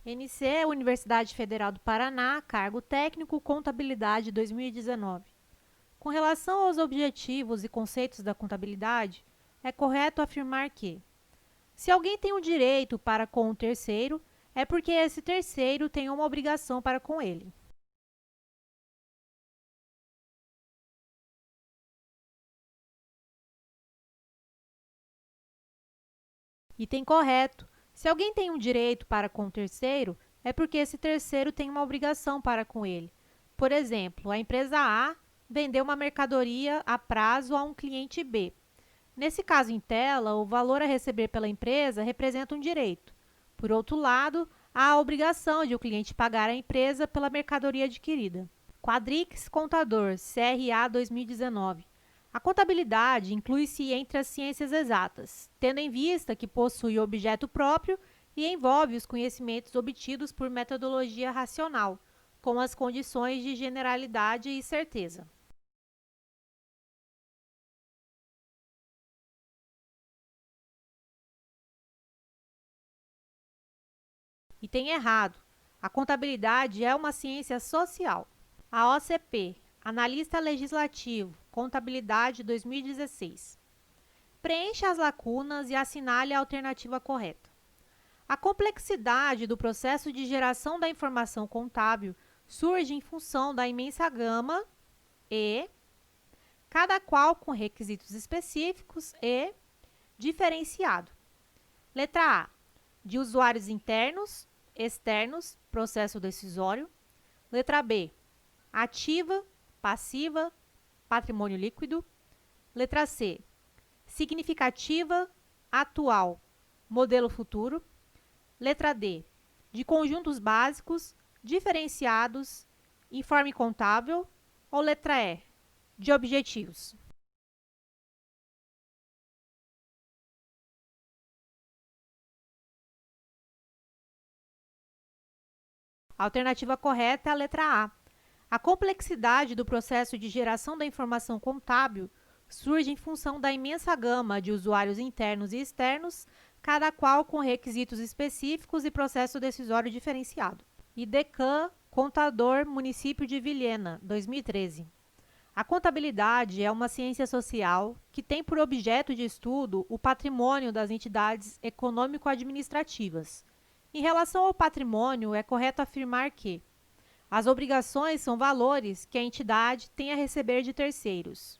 NC, Universidade Federal do Paraná, cargo técnico, contabilidade 2019. Com relação aos objetivos e conceitos da contabilidade, é correto afirmar que, se alguém tem um direito para com o terceiro, é porque esse terceiro tem uma obrigação para com ele. Item correto. Se alguém tem um direito para com o terceiro, é porque esse terceiro tem uma obrigação para com ele. Por exemplo, a empresa A vendeu uma mercadoria a prazo a um cliente B. Nesse caso em tela, o valor a receber pela empresa representa um direito. Por outro lado, há a obrigação de o cliente pagar à empresa pela mercadoria adquirida. Quadrix Contador, CRA 2019. A contabilidade inclui-se entre as ciências exatas, tendo em vista que possui objeto próprio e envolve os conhecimentos obtidos por metodologia racional, com as condições de generalidade e certeza. Item errado. A contabilidade é uma ciência social. A OCP, Analista Legislativo, Contabilidade 2016. Preencha as lacunas e assinale a alternativa correta. A complexidade do processo de geração da informação contábil surge em função da imensa gama e, cada qual com requisitos específicos e diferenciado. Letra A. De usuários internos, externos, processo decisório. Letra B. Ativa, passiva, patrimônio líquido. Letra C. Significativa, atual, modelo futuro. Letra D. De conjuntos básicos, diferenciados, informe contábil. Ou letra E. De objetivos. A alternativa correta é a letra A. A complexidade do processo de geração da informação contábil surge em função da imensa gama de usuários internos e externos, cada qual com requisitos específicos e processo decisório diferenciado. IDECAM, Contador, Município de Vilhena, 2013. A contabilidade é uma ciência social que tem por objeto de estudo o patrimônio das entidades econômico-administrativas. Em relação ao patrimônio, é correto afirmar que as obrigações são valores que a entidade tem a receber de terceiros.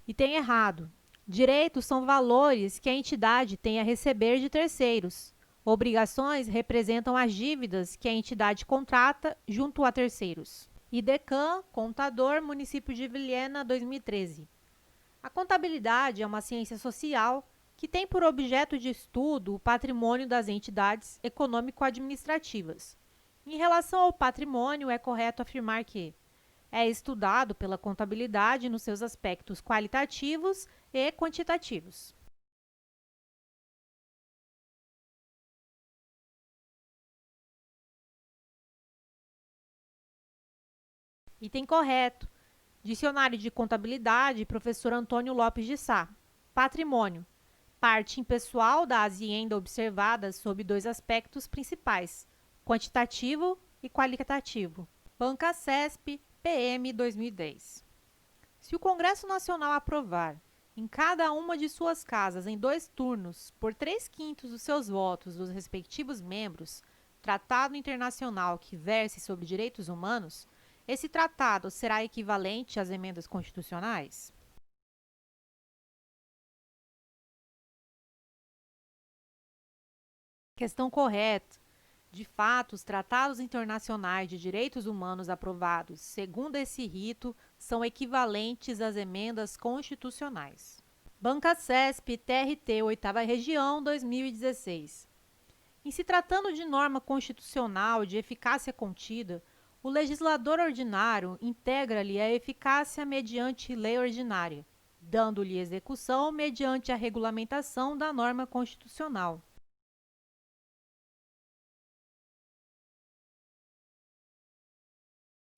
Item errado. Direitos são valores que a entidade tem a receber de terceiros. Obrigações representam as dívidas que a entidade contrata junto a terceiros. IDECAM, Contador, Município de Vilhena, 2013. A contabilidade é uma ciência social que tem por objeto de estudo o patrimônio das entidades econômico-administrativas. Em relação ao patrimônio, é correto afirmar que é estudado pela contabilidade nos seus aspectos qualitativos e quantitativos. Item correto. Dicionário de Contabilidade, professor Antônio Lopes de Sá. Patrimônio. Parte impessoal da azienda observada sob dois aspectos principais, quantitativo e qualitativo. Banca CESP, PM 2010. Se o Congresso Nacional aprovar, em cada uma de suas casas, em 2 turnos, por 3/5 dos seus votos dos respectivos membros, tratado internacional que verse sobre direitos humanos, esse tratado será equivalente às emendas constitucionais? Questão correta. De fato, os tratados internacionais de direitos humanos aprovados segundo esse rito são equivalentes às emendas constitucionais. Banca CESP, TRT, 8ª Região, 2016. Em se tratando de norma constitucional de eficácia contida, o legislador ordinário integra-lhe a eficácia mediante lei ordinária, dando-lhe execução mediante a regulamentação da norma constitucional.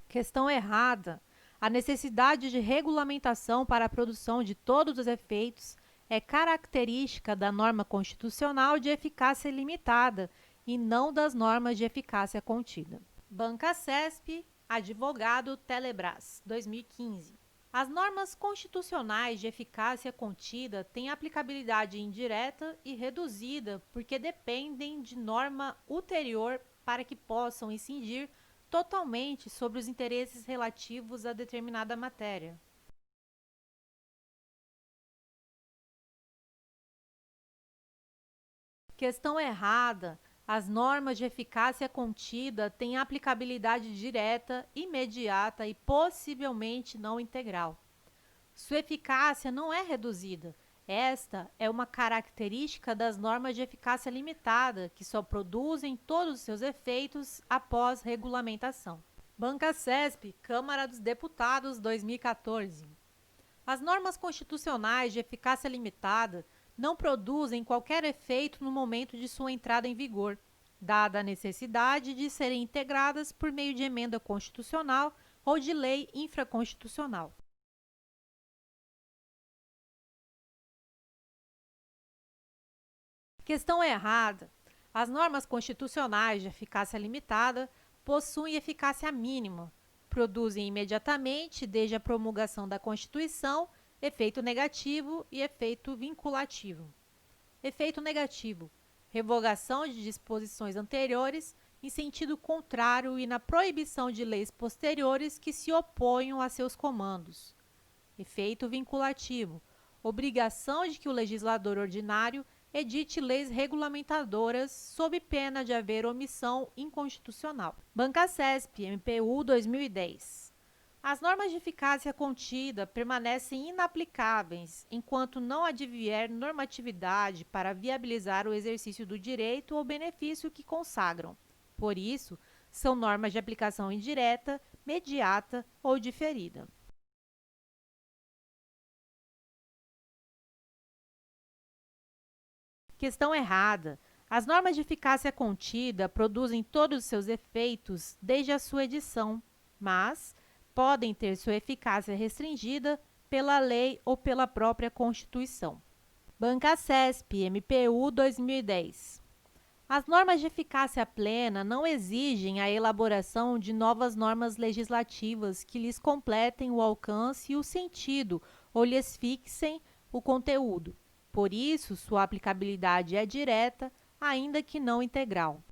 Questão errada. A necessidade de regulamentação para a produção de todos os efeitos é característica da norma constitucional de eficácia limitada e não das normas de eficácia contida. Banca CESP, advogado Telebrás, 2015. As normas constitucionais de eficácia contida têm aplicabilidade indireta e reduzida porque dependem de norma ulterior para que possam incidir totalmente sobre os interesses relativos a determinada matéria. Questão errada. As normas de eficácia contida têm aplicabilidade direta, imediata e possivelmente não integral. Sua eficácia não é reduzida. Esta é uma característica das normas de eficácia limitada, que só produzem todos os seus efeitos após regulamentação. Banca CESP, Câmara dos Deputados, 2014. As normas constitucionais de eficácia limitada não produzem qualquer efeito no momento de sua entrada em vigor, dada a necessidade de serem integradas por meio de emenda constitucional ou de lei infraconstitucional. Questão errada. As normas constitucionais de eficácia limitada possuem eficácia mínima, produzem imediatamente, desde a promulgação da Constituição, efeito negativo e efeito vinculativo. Efeito negativo: revogação de disposições anteriores em sentido contrário e na proibição de leis posteriores que se oponham a seus comandos. Efeito vinculativo: obrigação de que o legislador ordinário edite leis regulamentadoras sob pena de haver omissão inconstitucional. Banca CESP, MPU 2010. As normas de eficácia contida permanecem inaplicáveis enquanto não advier normatividade para viabilizar o exercício do direito ou benefício que consagram. Por isso, são normas de aplicação indireta, mediata ou diferida. Questão errada. As normas de eficácia contida produzem todos os seus efeitos desde a sua edição, mas podem ter sua eficácia restringida pela lei ou pela própria Constituição. Banca CESP, MPU 2010. As normas de eficácia plena não exigem a elaboração de novas normas legislativas que lhes completem o alcance e o sentido ou lhes fixem o conteúdo. Por isso, sua aplicabilidade é direta, ainda que não integral.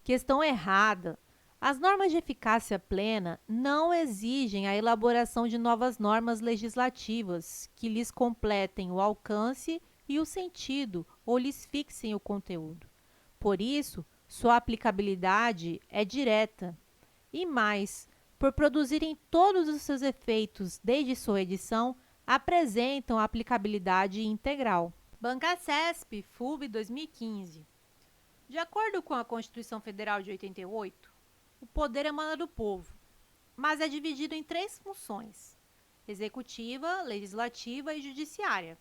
Questão errada. As normas de eficácia plena não exigem a elaboração de novas normas legislativas que lhes completem o alcance e o sentido ou lhes fixem o conteúdo. Por isso, sua aplicabilidade é direta. E mais, por produzirem todos os seus efeitos desde sua edição, apresentam aplicabilidade integral. Banca CESP, FUB 2015. De acordo com a Constituição Federal de 88, o poder emana do povo, mas é dividido em 3 funções: executiva, legislativa e judiciária,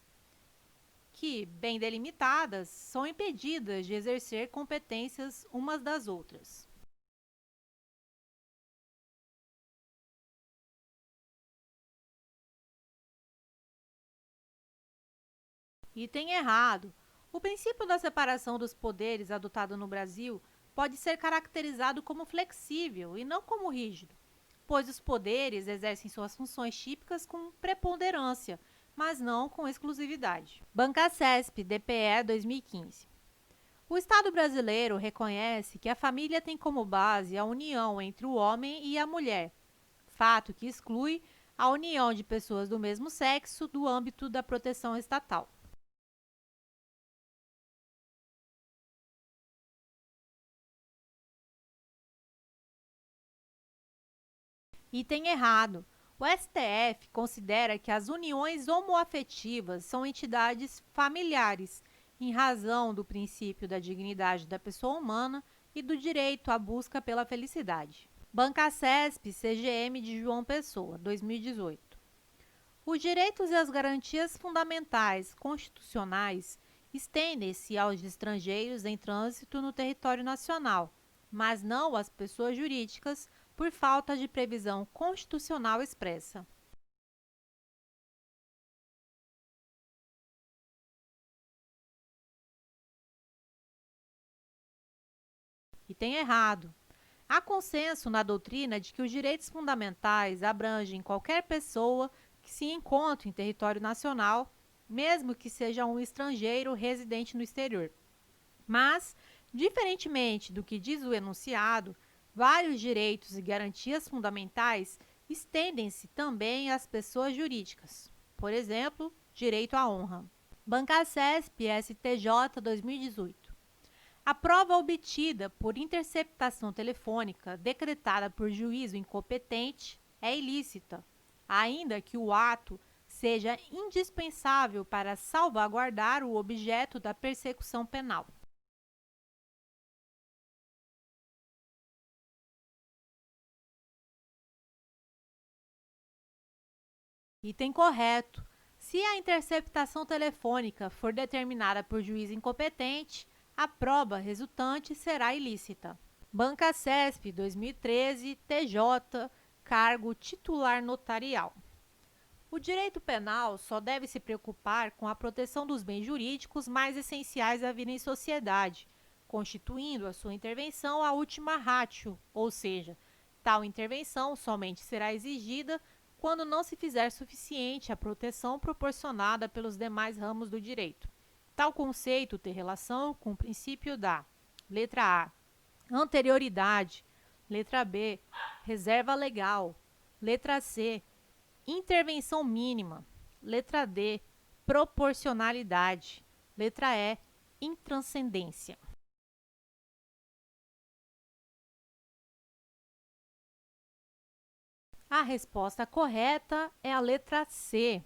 que, bem delimitadas, são impedidas de exercer competências umas das outras. Item errado. O princípio da separação dos poderes adotado no Brasil pode ser caracterizado como flexível e não como rígido, pois os poderes exercem suas funções típicas com preponderância, mas não com exclusividade. Banca CESP, DPE 2015. O Estado brasileiro reconhece que a família tem como base a união entre o homem e a mulher, fato que exclui a união de pessoas do mesmo sexo do âmbito da proteção estatal. Item errado. O STF considera que as uniões homoafetivas são entidades familiares, em razão do princípio da dignidade da pessoa humana e do direito à busca pela felicidade. Banca CESP, CGM de João Pessoa, 2018. Os direitos e as garantias fundamentais constitucionais estendem-se aos estrangeiros em trânsito no território nacional, mas não às pessoas jurídicas, por falta de previsão constitucional expressa. E tem errado. Há consenso na doutrina de que os direitos fundamentais abrangem qualquer pessoa que se encontre em território nacional, mesmo que seja um estrangeiro residente no exterior. Mas, diferentemente do que diz o enunciado, vários direitos e garantias fundamentais estendem-se também às pessoas jurídicas. Por exemplo, direito à honra. Bancasesp STJ 2018. A prova obtida por interceptação telefônica decretada por juízo incompetente é ilícita, ainda que o ato seja indispensável para salvaguardar o objeto da persecução penal. Item correto. Se a interceptação telefônica for determinada por juiz incompetente, a prova resultante será ilícita. Bancasesp 2013, TJ, cargo titular notarial. O direito penal só deve se preocupar com a proteção dos bens jurídicos mais essenciais à vida em sociedade, constituindo a sua intervenção a ultima ratio, ou seja, tal intervenção somente será exigida quando não se fizer suficiente a proteção proporcionada pelos demais ramos do direito. Tal conceito tem relação com o princípio da letra A, anterioridade, letra B, reserva legal, letra C, intervenção mínima, letra D, proporcionalidade, letra E, intranscendência. A resposta correta é a letra C.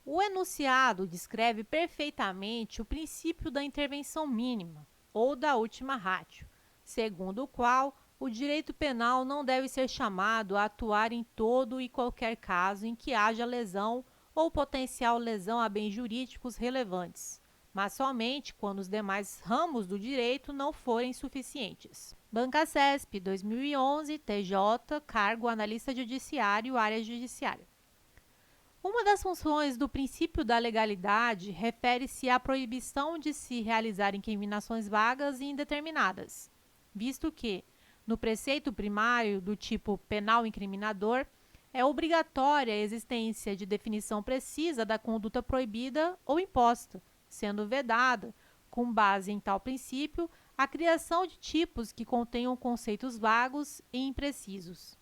O enunciado descreve perfeitamente o princípio da intervenção mínima, ou da ultima ratio, segundo o qual o direito penal não deve ser chamado a atuar em todo e qualquer caso em que haja lesão ou potencial lesão a bens jurídicos relevantes, mas somente quando os demais ramos do direito não forem suficientes. Bancasesp 2011, TJ, cargo analista judiciário, área judiciária. Uma das funções do princípio da legalidade refere-se à proibição de se realizar incriminações vagas e indeterminadas, visto que, no preceito primário do tipo penal incriminador, é obrigatória a existência de definição precisa da conduta proibida ou imposta, sendo vedada, com base em tal princípio, a criação de tipos que contenham conceitos vagos e imprecisos.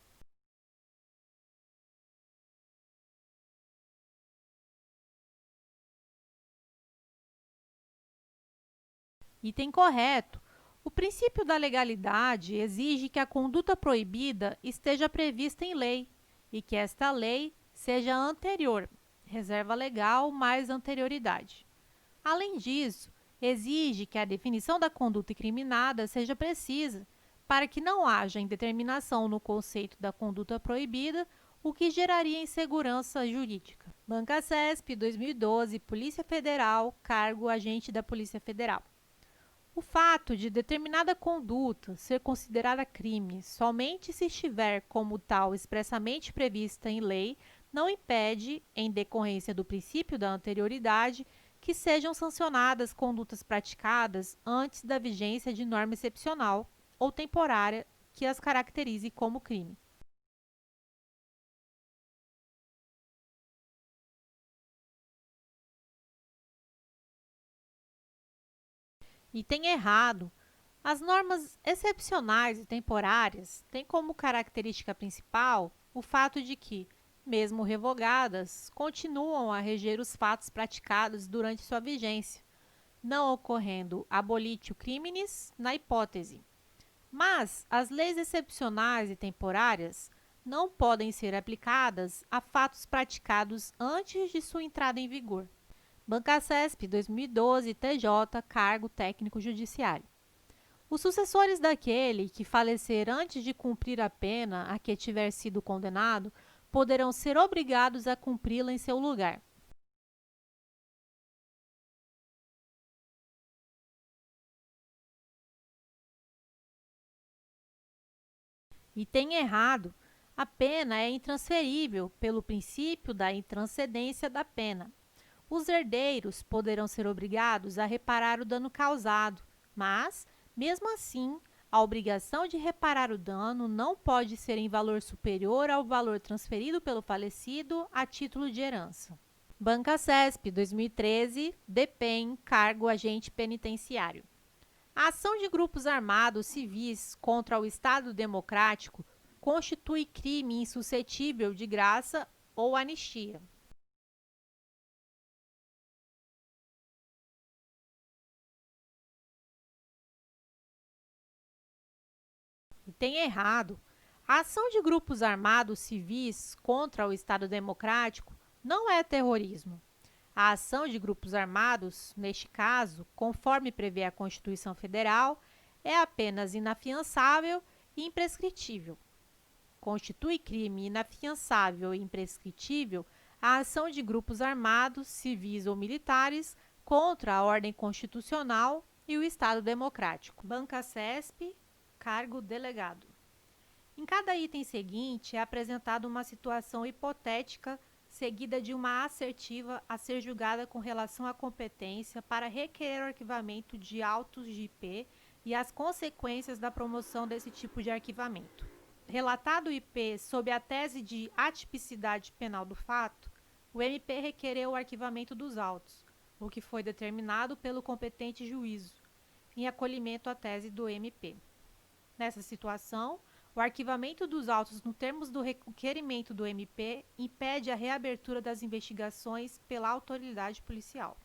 Item correto. O princípio da legalidade exige que a conduta proibida esteja prevista em lei e que esta lei seja anterior, reserva legal mais anterioridade. Além disso, exige que a definição da conduta incriminada seja precisa, para que não haja indeterminação no conceito da conduta proibida, o que geraria insegurança jurídica. Bancasesp 2012, Polícia Federal, cargo agente da Polícia Federal. O fato de determinada conduta ser considerada crime somente se estiver como tal expressamente prevista em lei não impede, em decorrência do princípio da anterioridade, que sejam sancionadas condutas praticadas antes da vigência de norma excepcional ou temporária que as caracterize como crime. Item errado. As normas excepcionais e temporárias têm como característica principal o fato de que, mesmo revogadas, continuam a reger os fatos praticados durante sua vigência, não ocorrendo abolitio criminis na hipótese. Mas as leis excepcionais e temporárias não podem ser aplicadas a fatos praticados antes de sua entrada em vigor. Bancasesp 2012, TJ, cargo técnico judiciário. Os sucessores daquele que falecer antes de cumprir a pena a que tiver sido condenado poderão ser obrigados a cumpri-la em seu lugar. Item errado. A pena é intransferível pelo princípio da intranscendência da pena. Os herdeiros poderão ser obrigados a reparar o dano causado, mas, mesmo assim, a obrigação de reparar o dano não pode ser em valor superior ao valor transferido pelo falecido a título de herança. Bancasesp, 2013, DPEM, cargo agente penitenciário. A ação de grupos armados civis contra o Estado Democrático constitui crime insuscetível de graça ou anistia. Item errado. A ação de grupos armados civis contra o Estado Democrático não é terrorismo. A ação de grupos armados, neste caso, conforme prevê a Constituição Federal, é apenas inafiançável e imprescritível. Constitui crime inafiançável e imprescritível a ação de grupos armados, civis ou militares contra a ordem constitucional e o Estado Democrático. Bancasesp, cargo delegado. Em cada item seguinte é apresentada uma situação hipotética seguida de uma assertiva a ser julgada com relação à competência para requerer o arquivamento de autos de IP e as consequências da promoção desse tipo de arquivamento. Relatado o IP sob a tese de atipicidade penal do fato, o MP requereu o arquivamento dos autos, o que foi determinado pelo competente juízo, em acolhimento à tese do MP. Nessa situação, o arquivamento dos autos nos termos do requerimento do MP impede a reabertura das investigações pela autoridade policial.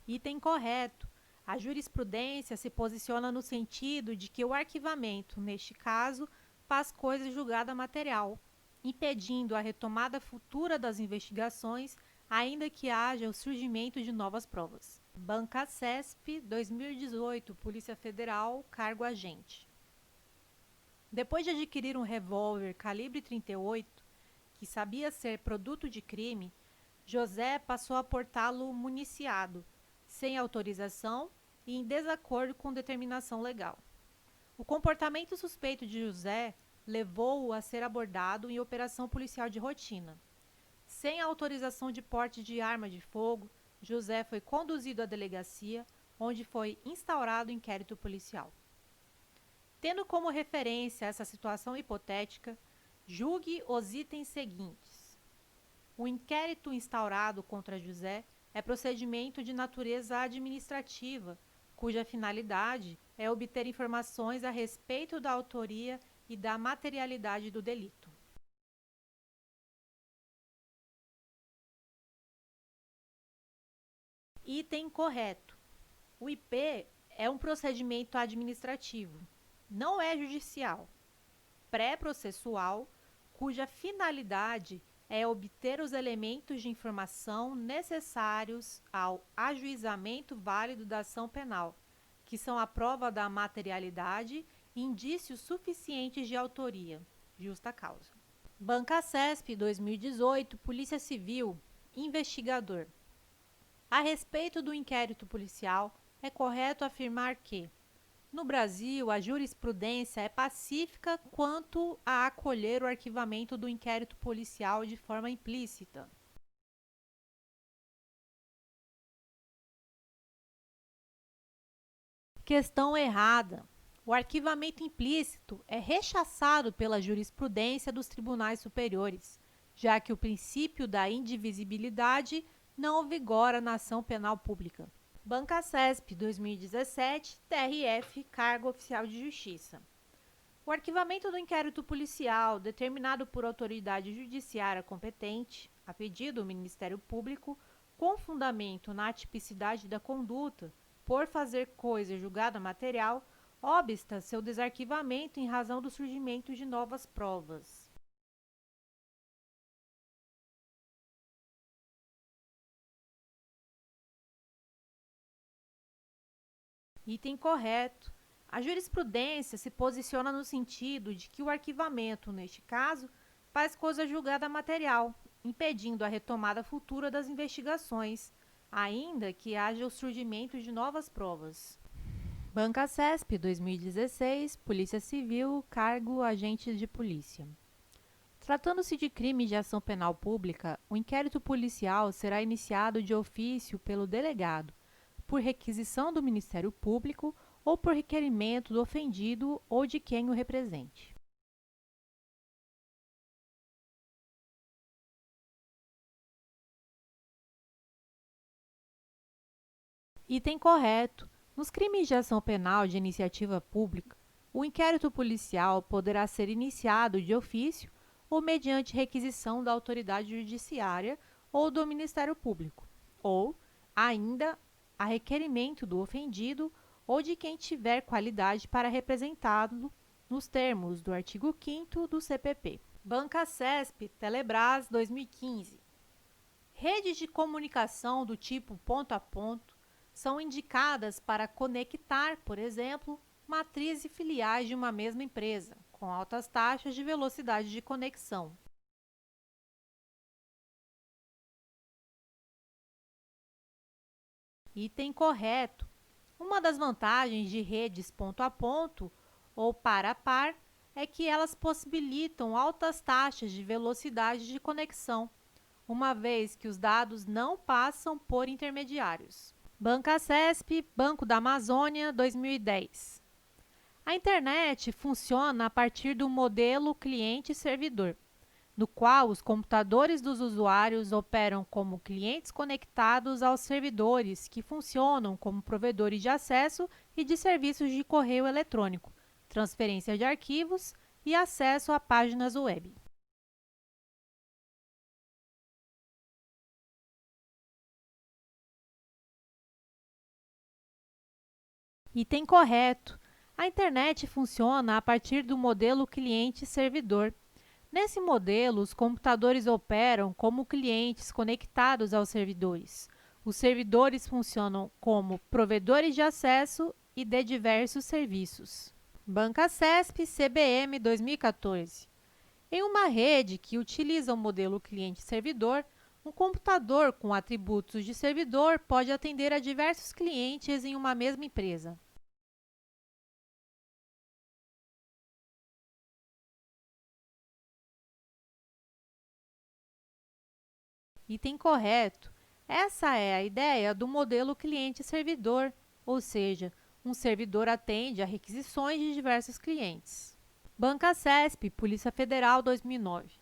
Item correto. A jurisprudência se posiciona no sentido de que o arquivamento, neste caso, faz coisa julgada material, impedindo a retomada futura das investigações, ainda que haja o surgimento de novas provas. Bancasesp, 2018, Polícia Federal, cargo agente. Depois de adquirir um revólver calibre 38, que sabia ser produto de crime, José passou a portá-lo municiado, sem autorização e em desacordo com determinação legal. O comportamento suspeito de José levou-o a ser abordado em operação policial de rotina. Sem autorização de porte de arma de fogo, José foi conduzido à delegacia, onde foi instaurado o inquérito policial. Tendo como referência essa situação hipotética, julgue os itens seguintes. O inquérito instaurado contra José é procedimento de natureza administrativa, cuja finalidade é obter informações a respeito da autoria e da materialidade do delito. Item correto. O IP é um procedimento administrativo, não é judicial, pré-processual, cuja finalidade é obter os elementos de informação necessários ao ajuizamento válido da ação penal, que são a prova da materialidade e indícios suficientes de autoria, justa causa. Bancasesp, 2018, Polícia Civil, investigador. A respeito do inquérito policial, é correto afirmar que, no Brasil, a jurisprudência é pacífica quanto a acolher o arquivamento do inquérito policial de forma implícita. Questão errada. O arquivamento implícito é rechaçado pela jurisprudência dos tribunais superiores, já que o princípio da indivisibilidade não vigora na ação penal pública. Bancasesp, 2017, TRF, cargo oficial de justiça. O arquivamento do inquérito policial, determinado por autoridade judiciária competente, a pedido do Ministério Público, com fundamento na atipicidade da conduta, por fazer coisa julgada material, obsta seu desarquivamento em razão do surgimento de novas provas. Item correto. A jurisprudência se posiciona no sentido de que o arquivamento, neste caso, faz coisa julgada material, impedindo a retomada futura das investigações, ainda que haja o surgimento de novas provas. Banca CESP, 2016, Polícia Civil, cargo agentes de polícia. Tratando-se de crime de ação penal pública, o inquérito policial será iniciado de ofício pelo delegado, por requisição do Ministério Público ou por requerimento do ofendido ou de quem o represente. Item correto. Nos crimes de ação penal de iniciativa pública, o inquérito policial poderá ser iniciado de ofício ou mediante requisição da autoridade judiciária ou do Ministério Público, ou, ainda, a requerimento do ofendido ou de quem tiver qualidade para representá-lo nos termos do artigo 5º do CPP. Banca CESP, Telebrás, 2015. Redes de comunicação do tipo ponto a ponto são indicadas para conectar, por exemplo, matrizes e filiais de uma mesma empresa, com altas taxas de velocidade de conexão. Item correto. Uma das vantagens de redes ponto a ponto ou par a par é que elas possibilitam altas taxas de velocidade de conexão, uma vez que os dados não passam por intermediários. Banca CESP, Banco da Amazônia, 2010. A internet funciona a partir do modelo cliente-servidor, no qual os computadores dos usuários operam como clientes conectados aos servidores que funcionam como provedores de acesso e de serviços de correio eletrônico, transferência de arquivos e acesso a páginas web. Item correto. A internet funciona a partir do modelo cliente-servidor. Nesse modelo, os computadores operam como clientes conectados aos servidores. Os servidores funcionam como provedores de acesso e de diversos serviços. Banca CESP, CBM, 2014. Em uma rede que utiliza o modelo cliente-servidor, um computador com atributos de servidor pode atender a diversos clientes em uma mesma empresa. Item correto. Essa é a ideia do modelo cliente-servidor, ou seja, um servidor atende a requisições de diversos clientes. Banca CESP, Polícia Federal, 2009.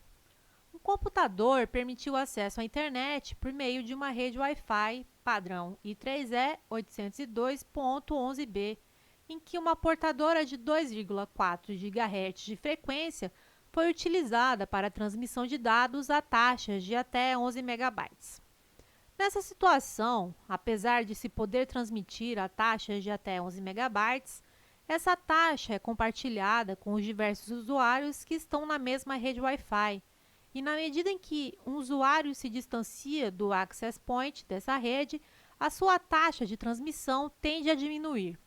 Um computador permitiu acesso à internet por meio de uma rede Wi-Fi padrão I3E 802.11b, em que uma portadora de 2,4 GHz de frequência foi utilizada para a transmissão de dados a taxas de até 11 megabytes. Nessa situação, apesar de se poder transmitir a taxas de até 11 megabytes, essa taxa é compartilhada com os diversos usuários que estão na mesma rede Wi-Fi, e na medida em que um usuário se distancia do access point dessa rede, a sua taxa de transmissão tende a diminuir.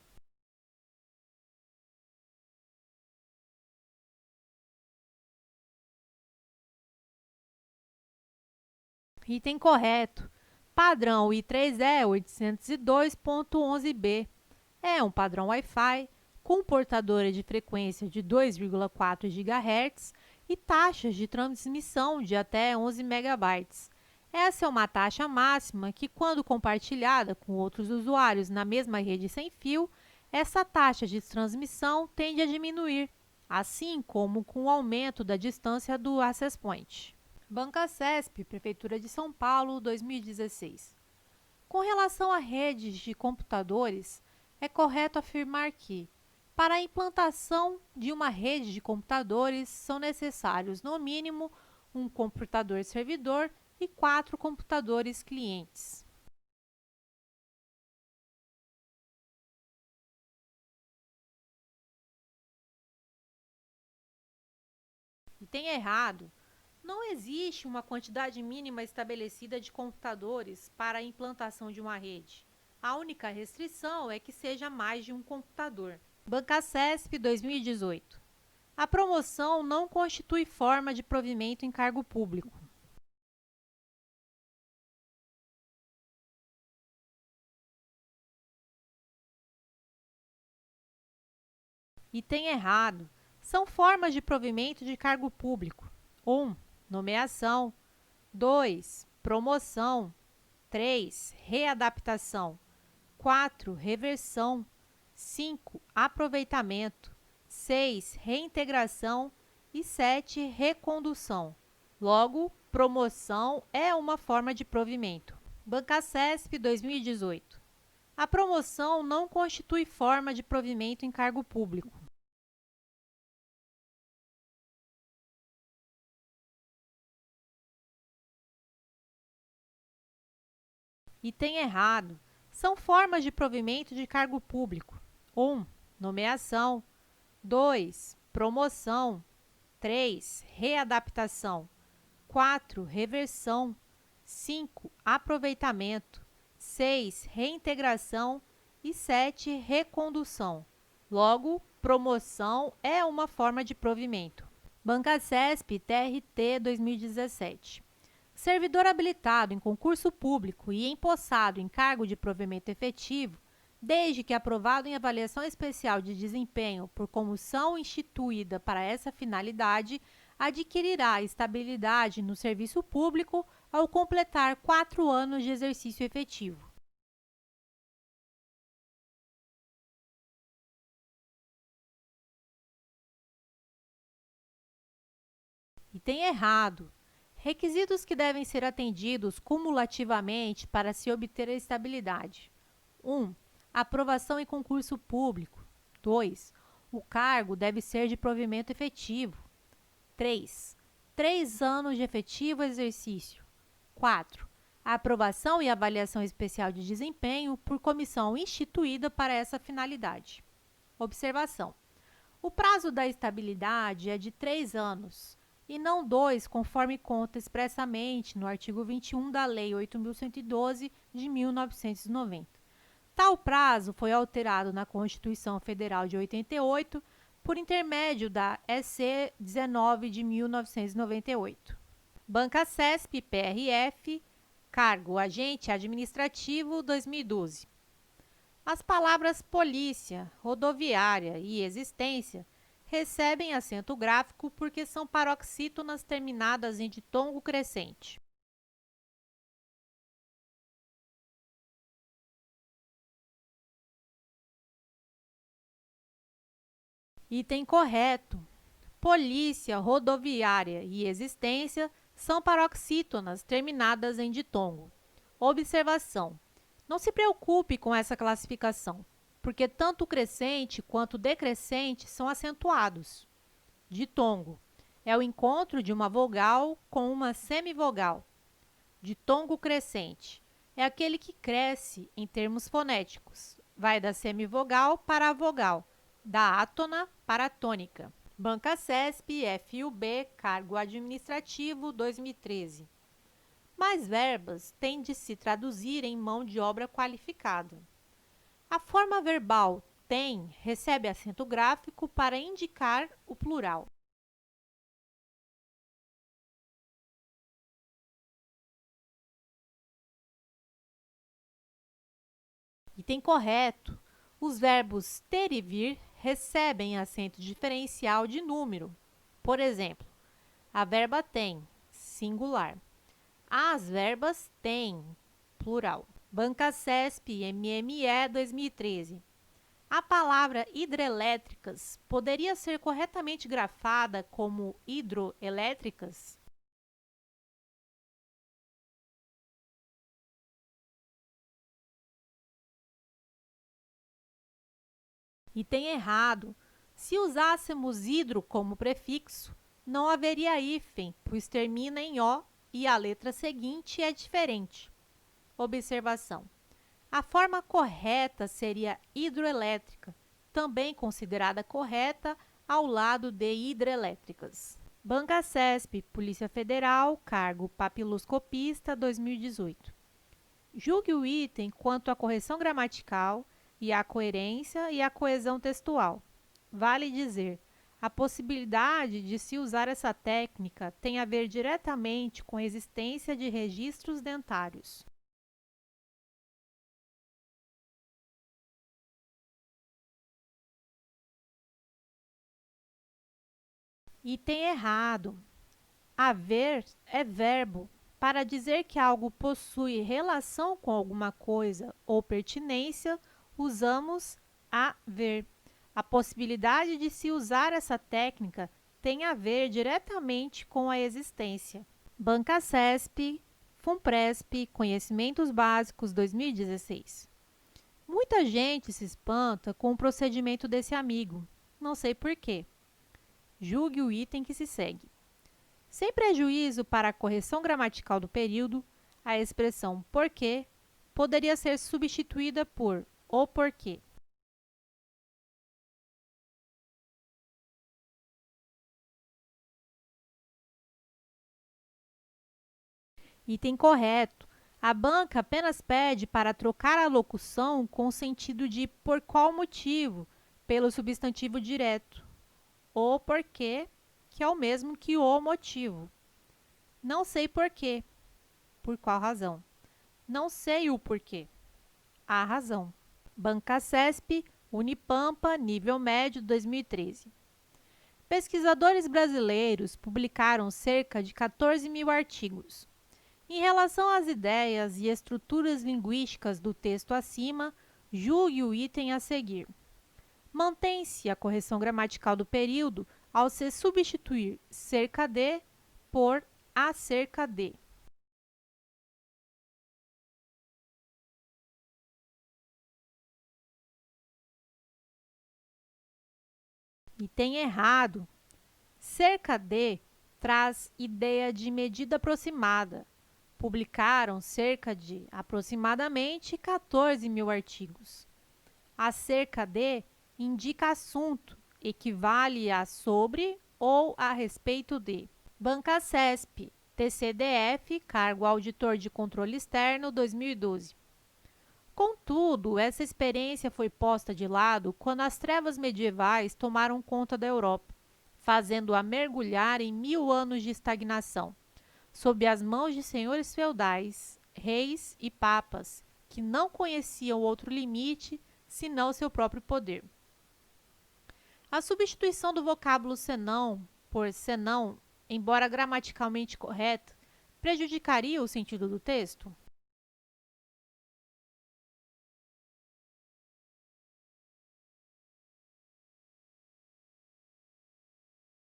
Item correto. Padrão I3E 802.11b é um padrão Wi-Fi com portadora de frequência de 2,4 GHz e taxas de transmissão de até 11 megabytes. Essa é uma taxa máxima que, quando compartilhada com outros usuários na mesma rede sem fio, essa taxa de transmissão tende a diminuir, assim como com o aumento da distância do access point. Banca CESP, Prefeitura de São Paulo, 2016. Com relação a redes de computadores, é correto afirmar que, para a implantação de uma rede de computadores, são necessários, no mínimo, um computador servidor e 4 computadores clientes. E tem errado. Não existe uma quantidade mínima estabelecida de computadores para a implantação de uma rede. A única restrição é que seja mais de um computador. Banca CESP 2018. A promoção não constitui forma de provimento em cargo público. Item errado. São formas de provimento de cargo público. 1. Nomeação. 2. Promoção. 3. Readaptação. 4. Reversão. 5. Aproveitamento. 6. Reintegração. E 7. Recondução. Logo, promoção é uma forma de provimento. Bancasesp 2018. A promoção não constitui forma de provimento em cargo público. Item errado. São formas de provimento de cargo público. 1. Nomeação. 2. Promoção. 3. Readaptação. 4. Reversão. 5. Aproveitamento. 6. Reintegração. E 7. Recondução. Logo, promoção é uma forma de provimento. Bancasesp TRT 2017. Servidor habilitado em concurso público e empossado em cargo de provimento efetivo, desde que aprovado em avaliação especial de desempenho por comissão instituída para essa finalidade, adquirirá estabilidade no serviço público ao completar 4 anos de exercício efetivo. Item errado. Requisitos que devem ser atendidos cumulativamente para se obter a estabilidade. 1. Aprovação em concurso público. 2. O cargo deve ser de provimento efetivo. 3. 3 anos de efetivo exercício. 4. A aprovação e avaliação especial de desempenho por comissão instituída para essa finalidade. Observação. O prazo da estabilidade é de 3 anos, e não 2, conforme consta expressamente no artigo 21 da Lei 8.112, de 1990. Tal prazo foi alterado na Constituição Federal de 88, por intermédio da EC 19 de 1998. Bancasesp PRF, cargo agente administrativo 2012. As palavras polícia, rodoviária e existência recebem acento gráfico porque são paroxítonas terminadas em ditongo crescente. Item correto. Polícia, rodoviária e existência são paroxítonas terminadas em ditongo. Observação. Não se preocupe com essa classificação, porque tanto o crescente quanto o decrescente são acentuados. Ditongo é o encontro de uma vogal com uma semivogal. Ditongo crescente é aquele que cresce em termos fonéticos. Vai da semivogal para a vogal, da átona para a tônica. Bancasesp FUB, cargo administrativo 2013. Mais verbas têm de se traduzir em mão de obra qualificada. A forma verbal tem recebe acento gráfico para indicar o plural. Item correto. Os verbos ter e vir recebem acento diferencial de número. Por exemplo, a verba tem, singular. As verbas têm, plural. Bancasesp MME 2013. A palavra hidrelétricas poderia ser corretamente grafada como hidroelétricas? Item errado. Se usássemos hidro como prefixo, não haveria hífen, pois termina em O e a letra seguinte é diferente. Observação. A forma correta seria hidroelétrica, também considerada correta ao lado de hidrelétricas. Bancasesp, Polícia Federal, cargo papiloscopista 2018. Julgue o item quanto à correção gramatical e à coerência e à coesão textual. Vale dizer, a possibilidade de se usar essa técnica tem a ver diretamente com a existência de registros dentários. Item errado. Haver é verbo. Para dizer que algo possui relação com alguma coisa ou pertinência, usamos haver. A possibilidade de se usar essa técnica tem a ver diretamente com a existência. Bancasesp, Funpresp, Conhecimentos Básicos 2016. Muita gente se espanta com o procedimento desse amigo. Não sei por quê. Julgue o item que se segue. Sem prejuízo para a correção gramatical do período, a expressão porque poderia ser substituída por o porquê. Item correto. A banca apenas pede para trocar a locução com o sentido de por qual motivo, pelo substantivo direto. O porquê, que é o mesmo que o motivo. Não sei porquê. Por qual razão? Não sei o porquê. A razão. Bancasesp, Unipampa, nível médio, 2013. Pesquisadores brasileiros publicaram cerca de 14 mil artigos. Em relação às ideias e estruturas linguísticas do texto acima, julgue o item a seguir. Mantém-se a correção gramatical do período ao se substituir cerca de por acerca de. Item errado. Cerca de traz ideia de medida aproximada. Publicaram cerca de, aproximadamente, 14 mil artigos. Acerca de indica assunto, equivale a sobre ou a respeito de. Bancasesp, TCDF, Cargo Auditor de Controle Externo, 2012. Contudo, essa experiência foi posta de lado quando as trevas medievais tomaram conta da Europa, fazendo-a mergulhar em 1000 anos de estagnação, sob as mãos de senhores feudais, reis e papas, que não conheciam outro limite senão seu próprio poder. A substituição do vocábulo senão por senão, embora gramaticalmente correta, prejudicaria o sentido do texto?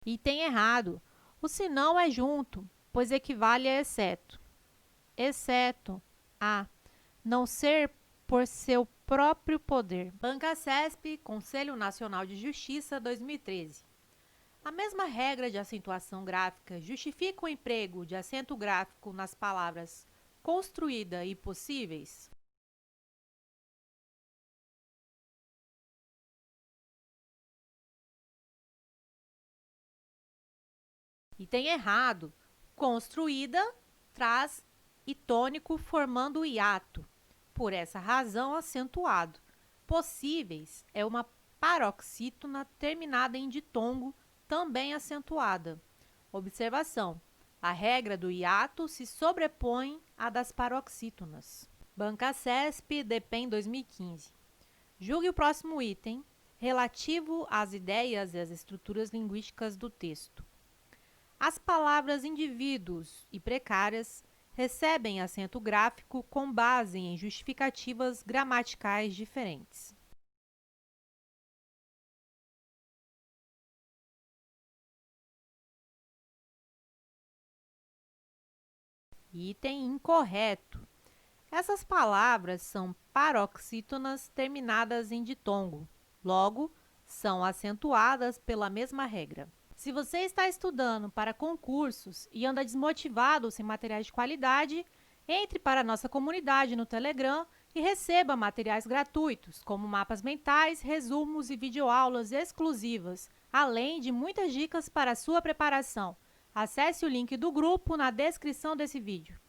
Item errado. O senão é junto, pois equivale a exceto. Exceto a não ser por seu próprio poder. Bancasesp, Conselho Nacional de Justiça, 2013. A mesma regra de acentuação gráfica justifica o emprego de acento gráfico nas palavras construída e possíveis? Item errado. Construída traz e tônico formando o hiato. Por essa razão, acentuado. Possíveis é uma paroxítona terminada em ditongo, também acentuada. Observação: a regra do hiato se sobrepõe à das paroxítonas. Bancasesp, DPEM 2015. Julgue o próximo item, relativo às ideias e às estruturas linguísticas do texto. As palavras indivíduos e precárias recebem acento gráfico com base em justificativas gramaticais diferentes. Item incorreto. Essas palavras são paroxítonas terminadas em ditongo, logo, são acentuadas pela mesma regra. Se você está estudando para concursos e anda desmotivado sem materiais de qualidade, entre para a nossa comunidade no Telegram e receba materiais gratuitos, como mapas mentais, resumos e videoaulas exclusivas, além de muitas dicas para a sua preparação. Acesse o link do grupo na descrição desse vídeo.